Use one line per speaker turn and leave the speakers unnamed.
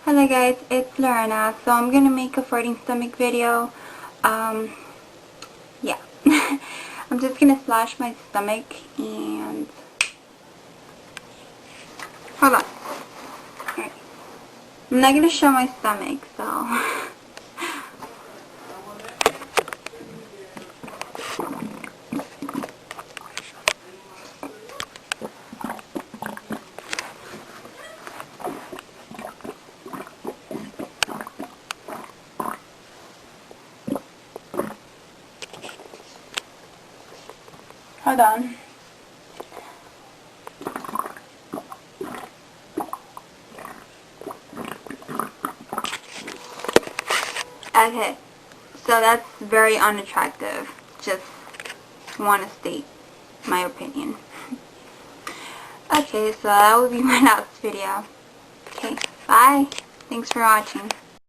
Hello guys, it's Lorena. So I'm gonna make a farting stomach video. Yeah. I'm just gonna slash my stomach and hold on. Alright. I'm not gonna show my stomach, so hold on. Okay, so that's very unattractive. Just want to state my opinion. Okay, so that will be my last video. Okay, bye. Thanks for watching.